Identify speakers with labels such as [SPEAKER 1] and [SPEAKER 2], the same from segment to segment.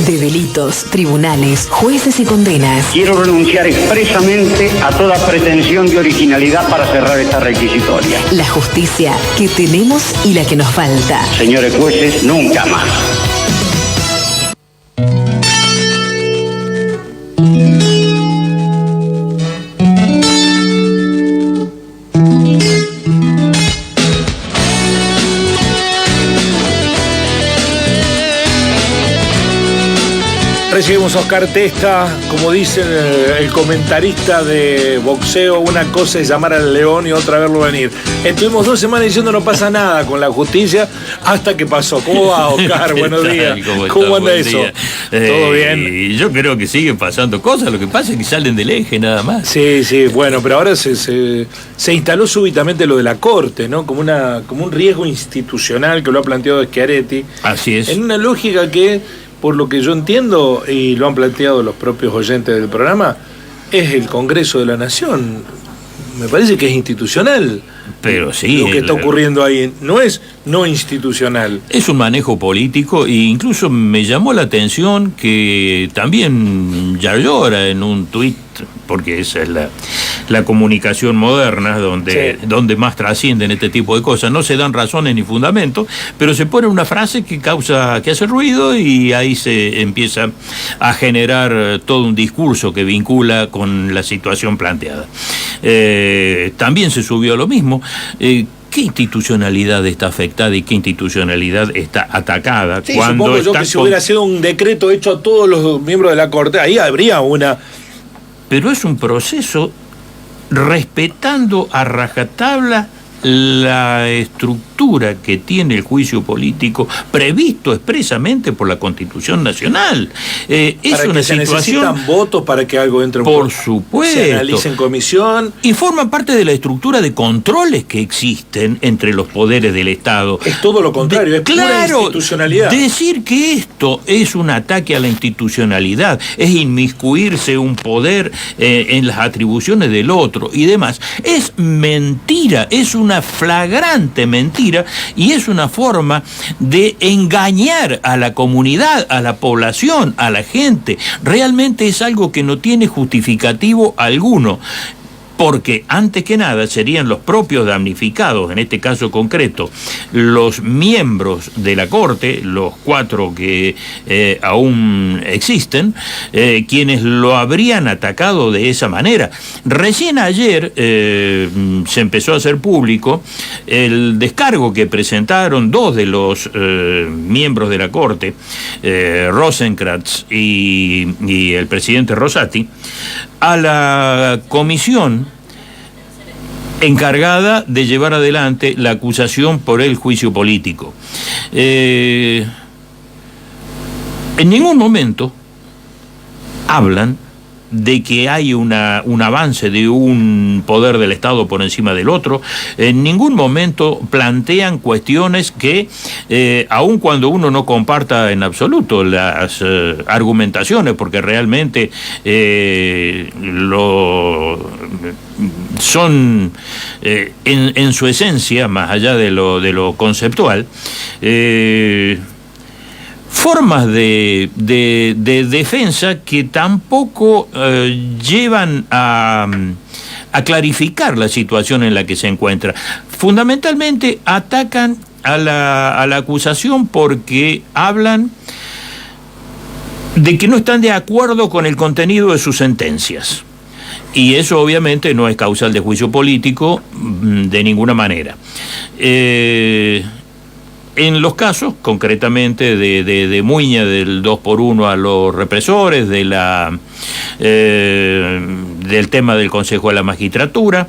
[SPEAKER 1] de delitos, tribunales, jueces y condenas.
[SPEAKER 2] Quiero renunciar expresamente a toda pretensión de originalidad para cerrar esta requisitoria.
[SPEAKER 1] La justicia que tenemos y la que nos falta.
[SPEAKER 2] Señores jueces, nunca más.
[SPEAKER 3] Recibimos a Oscar Testa, como dice el comentarista de boxeo, una cosa es llamar al león y otra verlo venir. Estuvimos 2 semanas diciendo no pasa nada con la justicia, hasta que pasó. ¿Cómo va, Oscar? Buenos días. ¿Cómo anda eso? ¿Todo bien?
[SPEAKER 4] Yo creo que siguen pasando cosas, lo que pasa es que salen del eje nada más.
[SPEAKER 3] Sí, bueno, pero ahora se instaló súbitamente lo de la Corte, ¿no? Como un riesgo institucional que lo ha planteado Schiaretti.
[SPEAKER 4] Así es.
[SPEAKER 3] En una lógica que, por lo que yo entiendo, y lo han planteado los propios oyentes del programa, es el Congreso de la Nación. Me parece que es institucional.
[SPEAKER 4] Pero sí.
[SPEAKER 3] Lo que está ocurriendo ahí no es no institucional.
[SPEAKER 4] Es un manejo político e incluso me llamó la atención que también Yayora en un tuit, porque esa es la comunicación moderna donde más trascienden este tipo de cosas, no se dan razones ni fundamentos, pero se pone una frase que hace ruido y ahí se empieza a generar todo un discurso que vincula con la situación planteada. También se subió lo mismo. ¿Qué institucionalidad está afectada y qué institucionalidad está atacada?
[SPEAKER 3] Sí, supongo yo que si hubiera sido un decreto hecho a todos los miembros de la Corte, ahí habría una...
[SPEAKER 4] Pero es un proceso respetando a rajatabla la estructura que tiene el juicio político previsto expresamente por la Constitución Nacional. Es
[SPEAKER 3] para
[SPEAKER 4] una
[SPEAKER 3] que se necesitan votos para que algo entre
[SPEAKER 4] por supuesto,
[SPEAKER 3] se analice en comisión
[SPEAKER 4] y forma parte de la estructura de controles que existen entre los poderes del Estado.
[SPEAKER 3] Es todo lo contrario, es pura institucionalidad.
[SPEAKER 4] Decir que esto es un ataque a la institucionalidad, es inmiscuirse un poder en las atribuciones del otro y demás, es mentira, es una flagrante mentira y es una forma de engañar a la comunidad, a la población, a la gente. Realmente es algo que no tiene justificativo alguno. Porque, antes que nada, serían los propios damnificados, en este caso concreto, los miembros de la Corte, los 4 que aún existen, quienes lo habrían atacado de esa manera. Recién ayer se empezó a hacer público el descargo que presentaron 2 de los miembros de la Corte, Rosenkrantz y el presidente Rosati, a la comisión encargada de llevar adelante la acusación por el juicio político. En ningún momento hablan de que hay un avance de un poder del Estado por encima del otro. En ningún momento plantean cuestiones que, aun cuando uno no comparta en absoluto las argumentaciones, porque realmente son en su esencia, más allá de lo conceptual, formas de defensa que tampoco llevan a clarificar la situación en la que se encuentra. Fundamentalmente atacan a la acusación porque hablan de que no están de acuerdo con el contenido de sus sentencias. Y eso obviamente no es causal de juicio político de ninguna manera. En los casos, concretamente, de Muña, del 2x1 a los represores, del tema del Consejo de la Magistratura,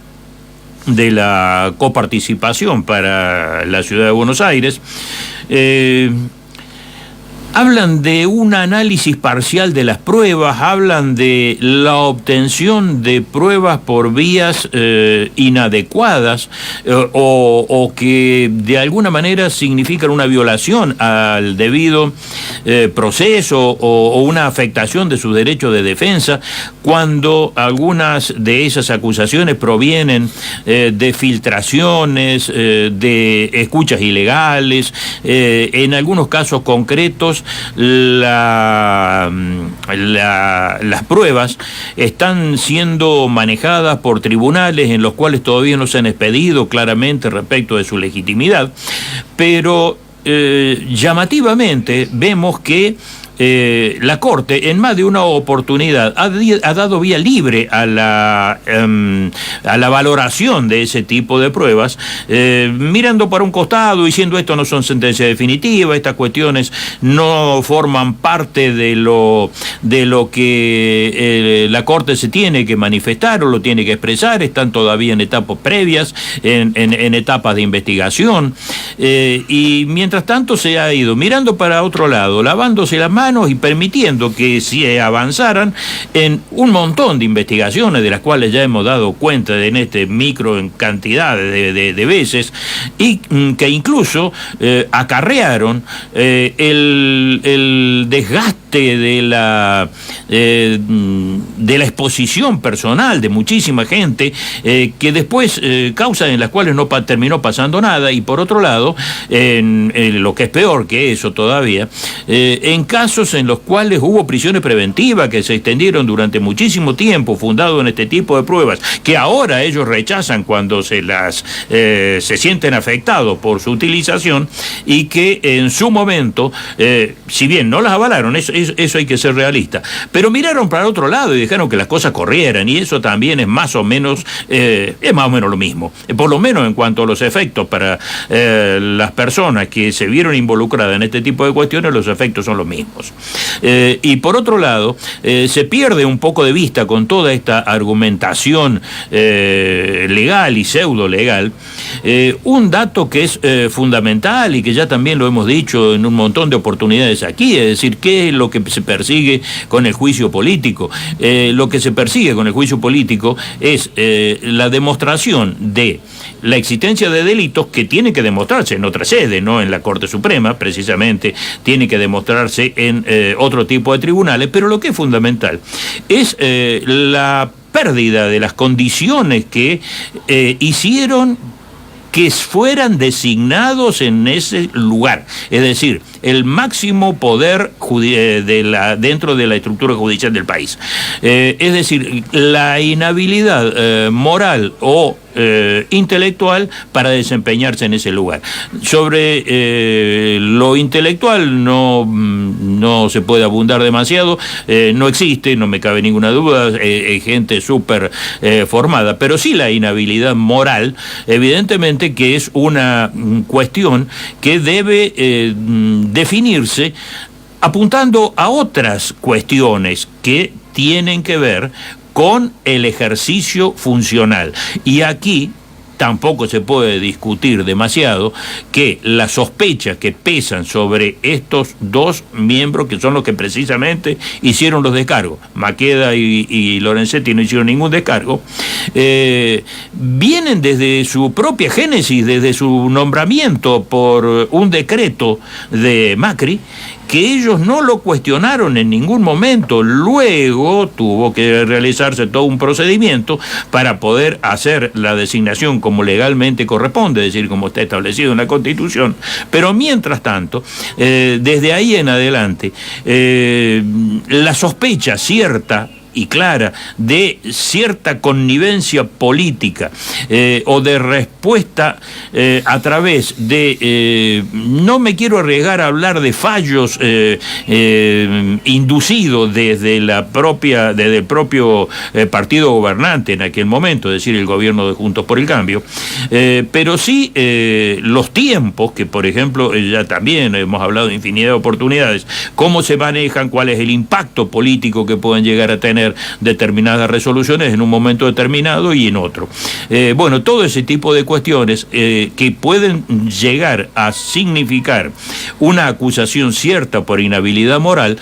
[SPEAKER 4] de la coparticipación para la Ciudad de Buenos Aires, hablan de un análisis parcial de las pruebas, hablan de la obtención de pruebas por vías inadecuadas o que de alguna manera significan una violación al debido proceso o una afectación de su derecho de defensa, cuando algunas de esas acusaciones provienen de filtraciones, de escuchas ilegales, en algunos casos concretos las pruebas están siendo manejadas por tribunales en los cuales todavía no se han expedido claramente respecto de su legitimidad, pero llamativamente vemos que la Corte en más de una oportunidad ha dado vía libre a la valoración de ese tipo de pruebas, mirando para un costado, diciendo esto no son sentencias definitivas, estas cuestiones no forman parte de lo que la Corte se tiene que manifestar o lo tiene que expresar, están todavía en etapas previas, en etapas de investigación, y mientras tanto se ha ido mirando para otro lado, lavándose las manos y permitiendo que se avanzaran en un montón de investigaciones de las cuales ya hemos dado cuenta en este micro en cantidad de veces, y que incluso acarrearon el desgaste de la exposición personal de muchísima gente, que después causas en las cuales no terminó pasando nada, y por otro lado, en lo que es peor que eso todavía, en casos en los cuales hubo prisiones preventivas que se extendieron durante muchísimo tiempo, fundado en este tipo de pruebas, que ahora ellos rechazan cuando se sienten afectados por su utilización, y que en su momento, si bien no las avalaron, eso hay que ser realista, pero miraron para otro lado y dejaron que las cosas corrieran, y eso también es más o menos lo mismo, por lo menos en cuanto a los efectos para las personas que se vieron involucradas en este tipo de cuestiones, los efectos son los mismos. Y por otro lado, se pierde un poco de vista con toda esta argumentación legal y pseudo legal, un dato que es fundamental y que ya también lo hemos dicho en un montón de oportunidades aquí, es decir, ¿qué es lo que se persigue con el juicio político? Lo que se persigue con el juicio político es la demostración de la existencia de delitos que tienen que demostrarse en otra sede, no en la Corte Suprema, precisamente, tiene que demostrarse en otro tipo de tribunales, pero lo que es fundamental es la pérdida de las condiciones que hicieron que fueran designados en ese lugar, es decir, el máximo poder dentro de la estructura judicial del país. Es decir, la inhabilidad moral o intelectual para desempeñarse en ese lugar. Sobre lo intelectual no se puede abundar demasiado, no existe, no me cabe ninguna duda, gente súper formada, pero sí la inhabilidad moral, evidentemente que es una cuestión que debe definirse apuntando a otras cuestiones que tienen que ver con el ejercicio funcional. Y aquí tampoco se puede discutir demasiado que las sospechas que pesan sobre estos dos miembros, que son los que precisamente hicieron los descargos, Maqueda y Lorenzetti no hicieron ningún descargo, vienen desde su propia génesis, desde su nombramiento por un decreto de Macri, que ellos no lo cuestionaron en ningún momento. Luego tuvo que realizarse todo un procedimiento para poder hacer la designación como legalmente corresponde, es decir, como está establecido en la Constitución. Pero mientras tanto, desde ahí en adelante, la sospecha cierta y clara de cierta connivencia política o de respuesta a través de, no me quiero arriesgar a hablar de fallos inducidos desde el propio partido gobernante en aquel momento, es decir, el gobierno de Juntos por el Cambio, pero sí los tiempos, que por ejemplo ya también hemos hablado de infinidad de oportunidades, cómo se manejan, cuál es el impacto político que pueden llegar a tener determinadas resoluciones en un momento determinado y en otro. Bueno, todo ese tipo de cuestiones que pueden llegar a significar una acusación cierta por inhabilidad moral,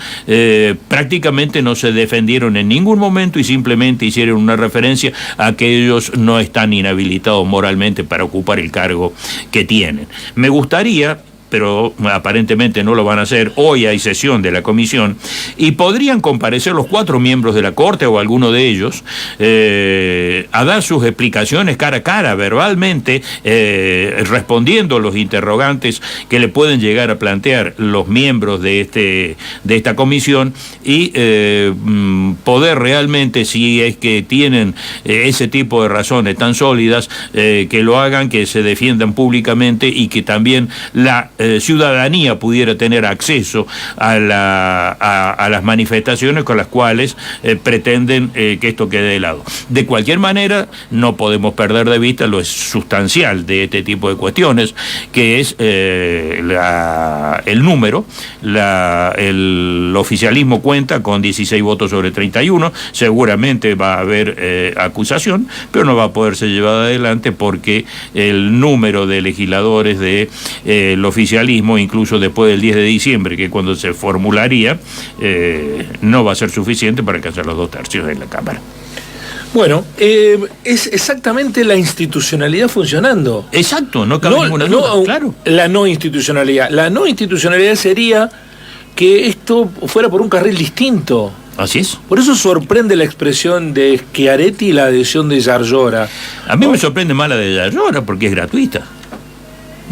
[SPEAKER 4] prácticamente no se defendieron en ningún momento y simplemente hicieron una referencia a que ellos no están inhabilitados moralmente para ocupar el cargo que tienen. Me gustaría pero aparentemente no lo van a hacer. Hoy hay sesión de la comisión y podrían comparecer los 4 miembros de la Corte o alguno de ellos a dar sus explicaciones cara a cara, verbalmente, respondiendo los interrogantes que le pueden llegar a plantear los miembros de esta comisión y poder realmente, si es que tienen ese tipo de razones tan sólidas, que lo hagan, que se defiendan públicamente y que también la ciudadanía pudiera tener acceso a las manifestaciones con las cuales pretenden que esto quede de lado. De cualquier manera, no podemos perder de vista lo sustancial de este tipo de cuestiones, que es el número. El oficialismo cuenta con 16 votos sobre 31, seguramente va a haber acusación, pero no va a poder ser llevada adelante porque el número de legisladores del oficialismo, incluso después del 10 de diciembre, que cuando se formularía, no va a ser suficiente para alcanzar los 2/3 de la Cámara.
[SPEAKER 3] Bueno, es exactamente la institucionalidad funcionando.
[SPEAKER 4] Exacto, no cabe ninguna duda, claro.
[SPEAKER 3] La no institucionalidad. La no institucionalidad sería que esto fuera por un carril distinto.
[SPEAKER 4] Así es.
[SPEAKER 3] Por eso sorprende la expresión de Schiaretti y la adhesión de Yarlora.
[SPEAKER 4] A mí me sorprende más la de Yarlora porque es gratuita.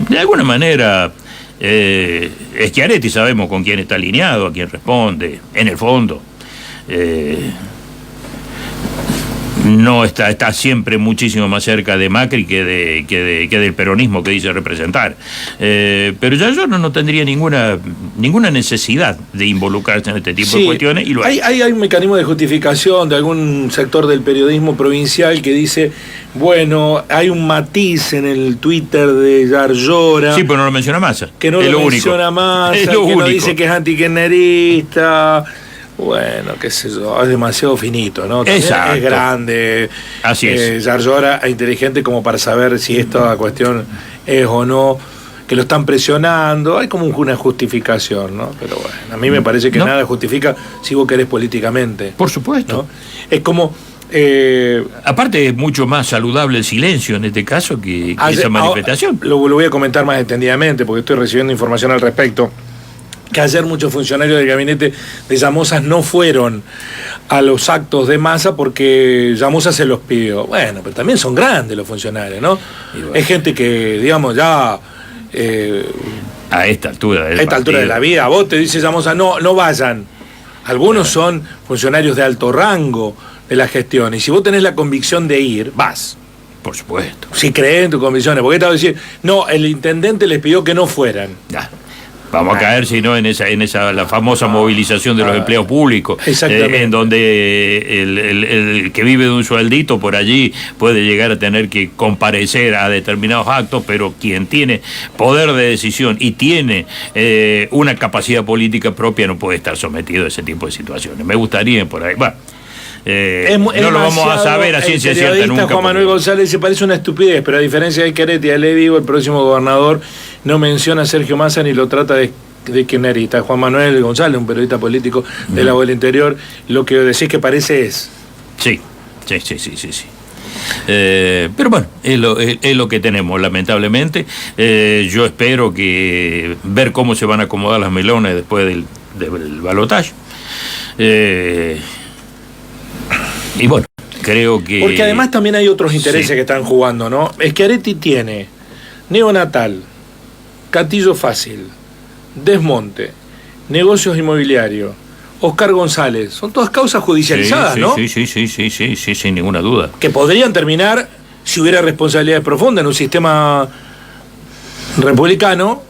[SPEAKER 4] De alguna manera, Schiaretti sabemos con quién está alineado, a quién responde, en el fondo. No está siempre muchísimo más cerca de Macri que del peronismo que dice representar. Pero Yarlora no tendría ninguna necesidad de involucrarse en este tipo de cuestiones y lo
[SPEAKER 3] hay un mecanismo de justificación de algún sector del periodismo provincial que dice, bueno, hay un matiz en el Twitter de Yarlora.
[SPEAKER 4] Sí, pero no lo menciona Massa.
[SPEAKER 3] Que no lo menciona Massa, que no dice que es antikirchnerista. Bueno, qué sé yo, es demasiado finito, ¿no?
[SPEAKER 4] Exacto.
[SPEAKER 3] Es grande.
[SPEAKER 4] Así es.
[SPEAKER 3] Yarlora es inteligente como para saber si esta cuestión es o no, que lo están presionando. Hay como una justificación, ¿no? Pero bueno, a mí me parece que nada justifica si vos querés políticamente.
[SPEAKER 4] Por supuesto.
[SPEAKER 3] ¿No? Es como...
[SPEAKER 4] aparte es mucho más saludable el silencio en este caso que esa manifestación.
[SPEAKER 3] Lo voy a comentar más extendidamente porque estoy recibiendo información al respecto. Que ayer muchos funcionarios del gabinete de Llamosa no fueron a los actos de Massa porque Llamosa se los pidió. Bueno, pero también son grandes los funcionarios, ¿no? Bueno. Es gente que, digamos, ya...
[SPEAKER 4] a esta altura
[SPEAKER 3] de la vida, vos te dice Llamosa, no vayan. Algunos son funcionarios de alto rango de la gestión, y si vos tenés la convicción de ir, vas.
[SPEAKER 4] Por supuesto.
[SPEAKER 3] Si crees en tus convicciones, porque estaba diciendo, no, el intendente les pidió que no fueran.
[SPEAKER 4] Ya. Vamos a caer, si no, en esa la famosa movilización de los empleos públicos, en donde el que vive de un sueldito por allí puede llegar a tener que comparecer a determinados actos, pero quien tiene poder de decisión y tiene una capacidad política propia no puede estar sometido a ese tipo de situaciones. Me gustaría por ahí. Bueno, no lo vamos a saber a ciencia cierta nunca.
[SPEAKER 3] Juan Manuel González se parece una estupidez, pero a diferencia de Schiaretti, a Levigo, el próximo gobernador no menciona a Sergio Massa ni lo trata de kirchnerista. Juan Manuel González, un periodista político de la voz del interior, lo que decís que parece es.
[SPEAKER 4] Sí. Pero bueno, es lo que tenemos, lamentablemente. Yo espero que ver cómo se van a acomodar las melones después del balotaje. Y bueno, creo que...
[SPEAKER 3] Porque además también hay otros intereses que están jugando, ¿no? Schiaretti tiene neonatal, Catillo Fácil, Desmonte, negocios inmobiliarios, Oscar González, son todas causas judicializadas, ¿no?
[SPEAKER 4] Sí, sin ninguna duda.
[SPEAKER 3] Que podrían terminar, si hubiera responsabilidades profundas en un sistema republicano,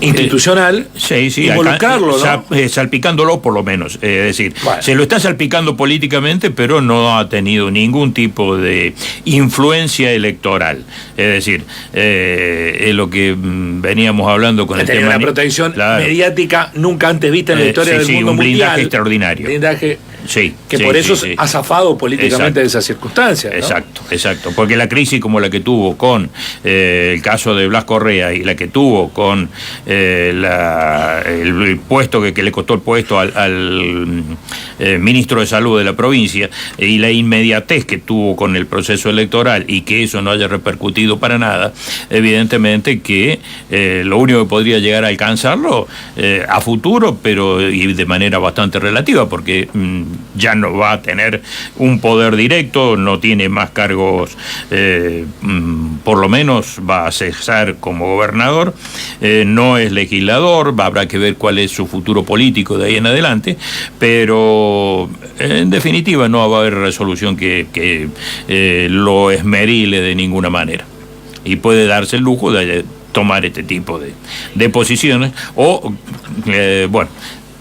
[SPEAKER 3] institucional, involucrarlo, ¿no?
[SPEAKER 4] Salpicándolo por lo menos, es decir, se lo está salpicando políticamente, pero no ha tenido ningún tipo de influencia electoral, es decir, es lo que veníamos hablando con el tema.
[SPEAKER 3] Una protección mediática nunca antes vista en la historia del mundo
[SPEAKER 4] un blindaje
[SPEAKER 3] mundial,
[SPEAKER 4] extraordinario.
[SPEAKER 3] Blindaje
[SPEAKER 4] Sí,
[SPEAKER 3] que
[SPEAKER 4] sí,
[SPEAKER 3] por eso
[SPEAKER 4] sí.
[SPEAKER 3] ha zafado políticamente de esas circunstancias, ¿no?
[SPEAKER 4] Exacto, porque la crisis como la que tuvo con el caso de Blas Correa y la que tuvo con el puesto que le costó el puesto al ministro de Salud de la provincia, y la inmediatez que tuvo con el proceso electoral, y que eso no haya repercutido para nada, evidentemente que lo único que podría llegar a alcanzarlo a futuro, pero y de manera bastante relativa, porque ya no va a tener un poder directo, no tiene más cargos, por lo menos va a cesar como gobernador, no es legislador, habrá que ver cuál es su futuro político de ahí en adelante, pero en definitiva no va a haber resolución que lo esmerile de ninguna manera, y puede darse el lujo de tomar este tipo de posiciones, o bueno,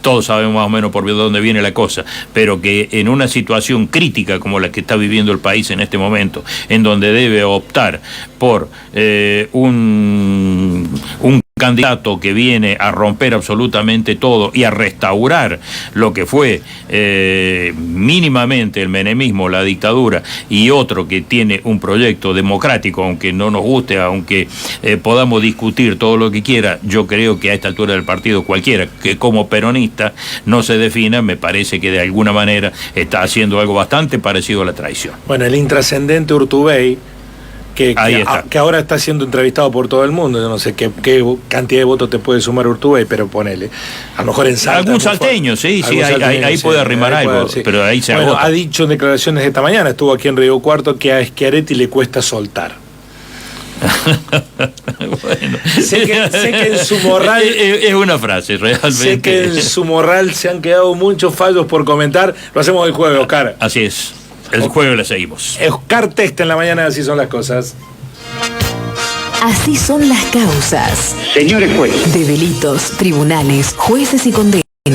[SPEAKER 4] todos sabemos más o menos por dónde viene la cosa, pero que en una situación crítica como la que está viviendo el país en este momento, en donde debe optar por un candidato que viene a romper absolutamente todo y a restaurar lo que fue mínimamente el menemismo, la dictadura, y otro que tiene un proyecto democrático, aunque no nos guste, aunque podamos discutir todo lo que quiera, yo creo que a esta altura del partido cualquiera que como peronista no se defina, me parece que de alguna manera está haciendo algo bastante parecido a la traición.
[SPEAKER 3] Bueno, el intrascendente Urtubey, que ahora está siendo entrevistado por todo el mundo. Yo no sé qué cantidad de votos te puede sumar Urtubey, pero ponele. A lo mejor en Salta.
[SPEAKER 4] Algún salteño, sí, ahí puede arrimar algo, sí. Pero ahí se agota.
[SPEAKER 3] Ha dicho en declaraciones de esta mañana, estuvo aquí en Río Cuarto, que a Schiaretti le cuesta soltar.
[SPEAKER 4] Bueno.
[SPEAKER 3] Sé que en su morral
[SPEAKER 4] es una frase realmente.
[SPEAKER 3] Sé que en su morral se han quedado muchos fallos por comentar. Lo hacemos el jueves, Oscar.
[SPEAKER 4] Así es. El jueves le seguimos.
[SPEAKER 3] Oscar Testa en la mañana, así son las cosas.
[SPEAKER 1] Así son las causas.
[SPEAKER 2] Señores jueces.
[SPEAKER 1] De delitos, tribunales, jueces y condenas.